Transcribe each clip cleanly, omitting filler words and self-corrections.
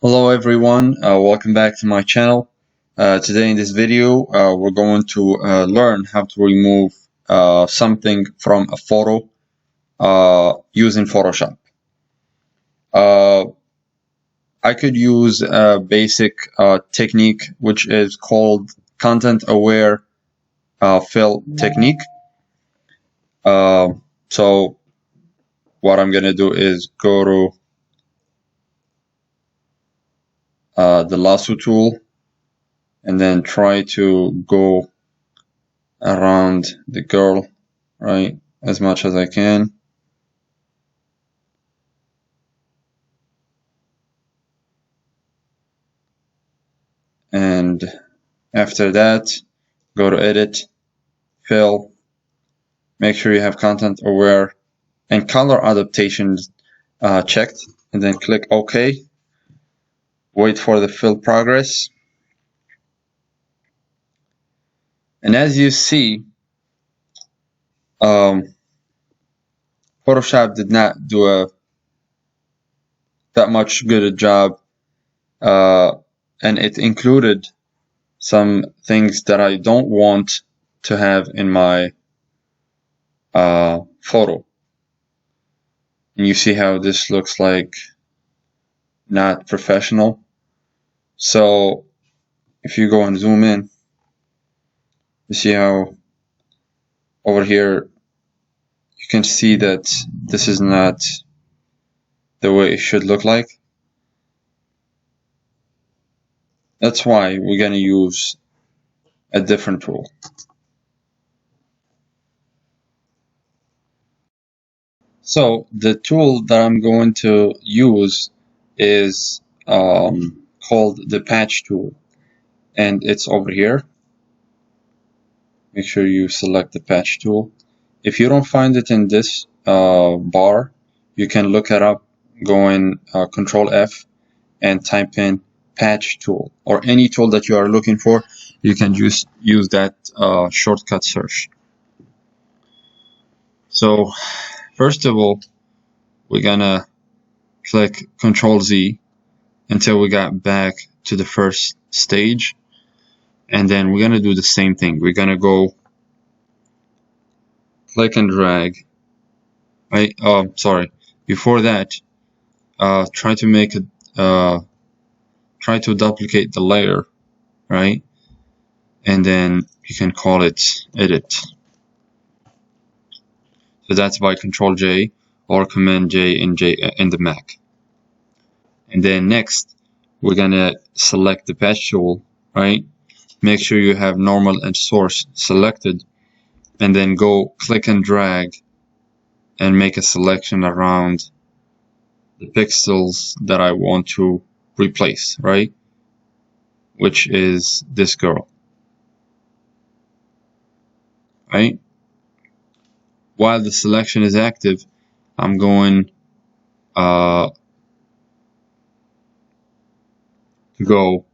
Hello everyone, welcome back to my channel. Today in this video we're going to learn how to remove something from a photo using Photoshop. I could use a basic technique which is called content aware fill technique. So what I'm gonna do is go to the lasso tool and then try to go around the girl, right, as much as I can. And after that, go to edit, fill, make sure you have content aware and color adaptations checked, and then click OK. Wait for the fill progress. And as you see, Photoshop did not do that much good a job, and it included some things that I don't want to have in my photo. And you see how this looks like not professional. So if you go and zoom in, you see how over here you can see that this is not the way it should look like. That's why we're going to use a different tool. So the tool that I'm going to use is called the patch tool, and it's over here. Make sure you select the patch tool. If you don't find it in this bar, you can look it up, go in Control F and type in patch tool, or any tool that you are looking for. You can just use that shortcut search. So first of all, we're gonna click Control Z until we got back to the first stage, and then we're gonna do the same thing. We're gonna go click and drag. Right? Sorry. Before that, try to make it. Try to duplicate the layer, right? And then you can call it edit. So that's by Control J or Command J in the Mac. And then next, we're gonna select the patch tool, right? Make sure you have normal and source selected, and then go click and drag and make a selection around the pixels that I want to replace, right? Which is this girl, right? While the selection is active, I'm going to go.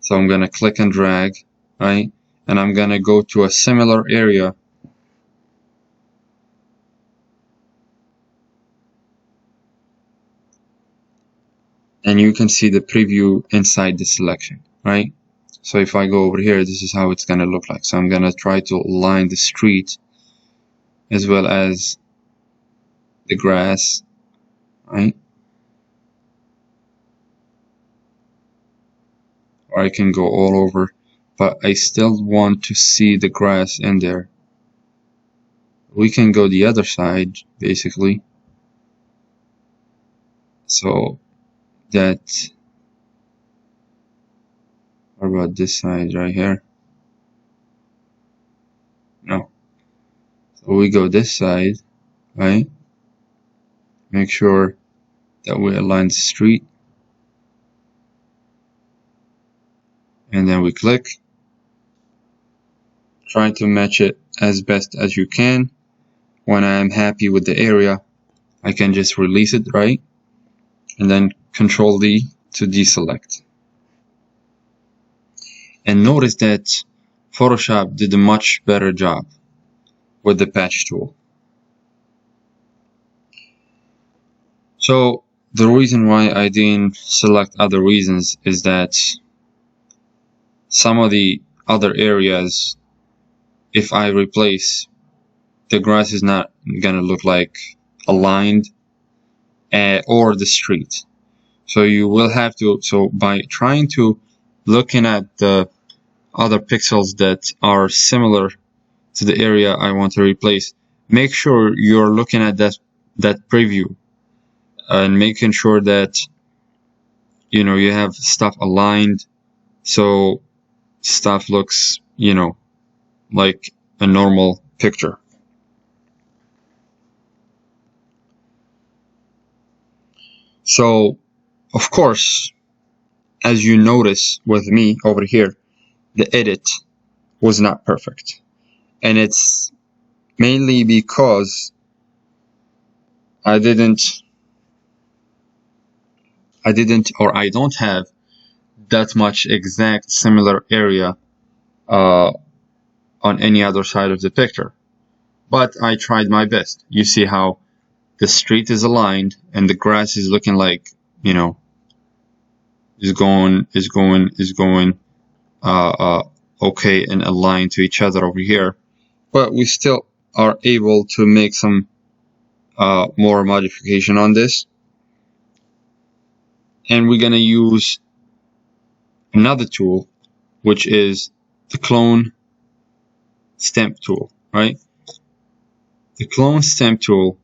So I'm going to click and drag, right? And I'm going to go to a similar area. And you can see the preview inside the selection, right? So if I go over here, this is how it's going to look like. So I'm going to try to align the street as well as the grass, right? Or I can go all over, but I still want to see the grass in there. We can go the other side, basically. So that, what about this side right here? No. So we go this side, right? Make sure that we align the street. And then we click. Try to match it as best as you can. When I'm happy with the area, I can just release it, right? And then Control D to deselect. And notice that Photoshop did a much better job with the patch tool. So the reason why I didn't select other reasons is that some of the other areas, if I replace, the grass is not gonna look like aligned or the street. So you will have to, so by trying to looking at the other pixels that are similar to the area I want to replace, make sure you're looking at that preview and making sure that you know you have stuff aligned so stuff looks, you know, like a normal picture. So of course, as you notice with me over here, the edit was not perfect, and it's mainly because I didn't or I don't have that much exact similar area on any other side of the picture. But I tried my best. You see how the street is aligned and the grass is looking like, you know, is going okay and aligned to each other over here. But we still are able to make some more modification on this. And we're gonna use another tool, which is the clone stamp tool, right? The clone stamp tool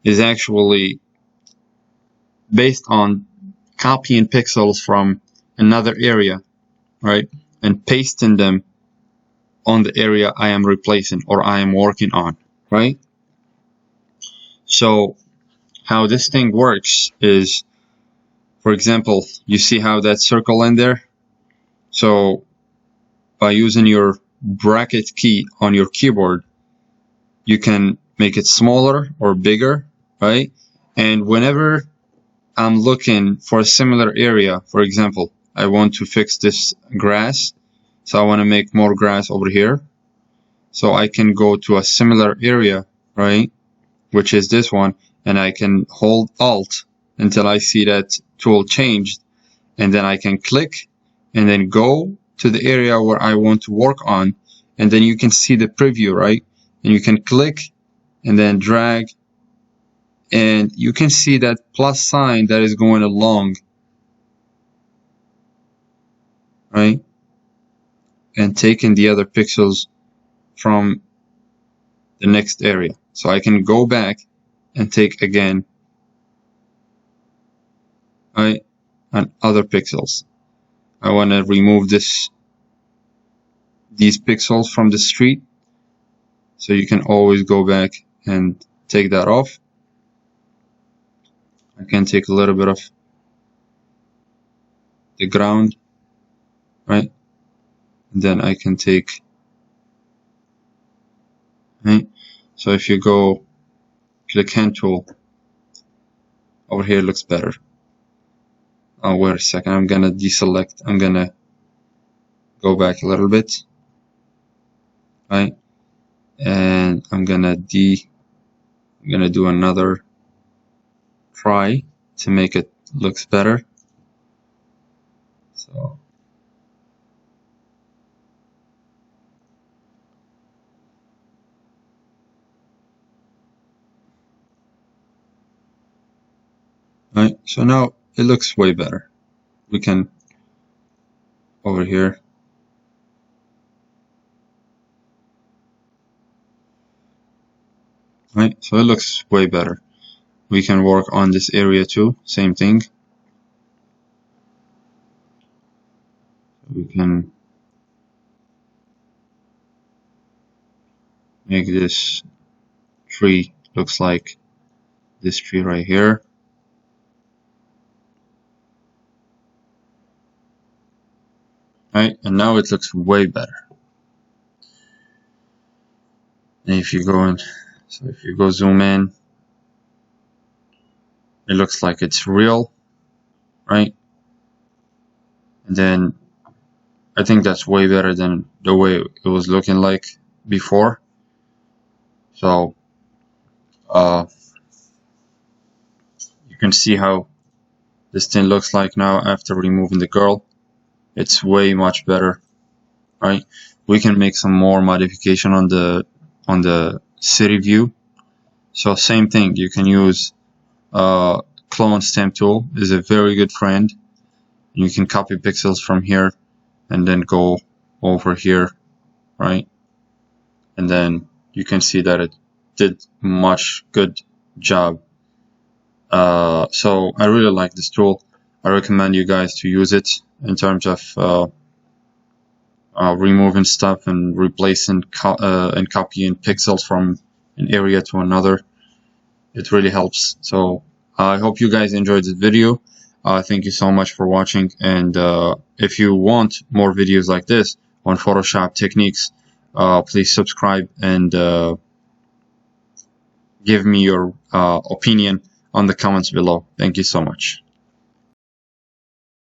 is actually based on copying pixels from another area, right, and pasting them on the area I am replacing or I am working on, right? So how this thing works is, for example, you see how that circle in there? So by using your bracket key on your keyboard, you can make it smaller or bigger, right? And whenever I'm looking for a similar area, for example, I want to fix this grass, so I want to make more grass over here. So I can go to a similar area, right, which is this one, and I can hold Alt until I see that tool changed, and then I can click and then go to the area where I want to work on, and then you can see the preview, right? And you can click and then drag, and you can see that plus sign that is going along, right, and taking the other pixels from the next area. So I can go back and take again, right, on other pixels. I want to remove these pixels from the street, so you can always go back and take that off. I can take a little bit of the ground, right, and then I can take, right, so if you go click hand tool over here, looks better. Oh, wait a second, I'm gonna deselect, I'm gonna go back a little bit, right, and I'm gonna do another try to make it looks better. So right, so now it looks way better. We can over here, right, so it looks way better. We can work on this area too, same thing. We can make this tree looks like this tree right here. Right, and now it looks way better. And if you go in, so if you go zoom in, it looks like it's real, right? And then I think that's way better than the way it was looking like before. So you can see how this thing looks like now after removing the girl. It's way much better, right? We can make some more modification on the city view. So same thing, you can use clone stamp tool is a very good friend. You can copy pixels from here and then go over here, right? And then you can see that it did much good job. So I really like this tool. I recommend you guys to use it in terms of removing stuff and replacing and copying pixels from an area to another. It really helps. So I hope you guys enjoyed this video. Thank you so much for watching. And if you want more videos like this on Photoshop techniques, please subscribe and give me your opinion on the comments below. Thank you so much.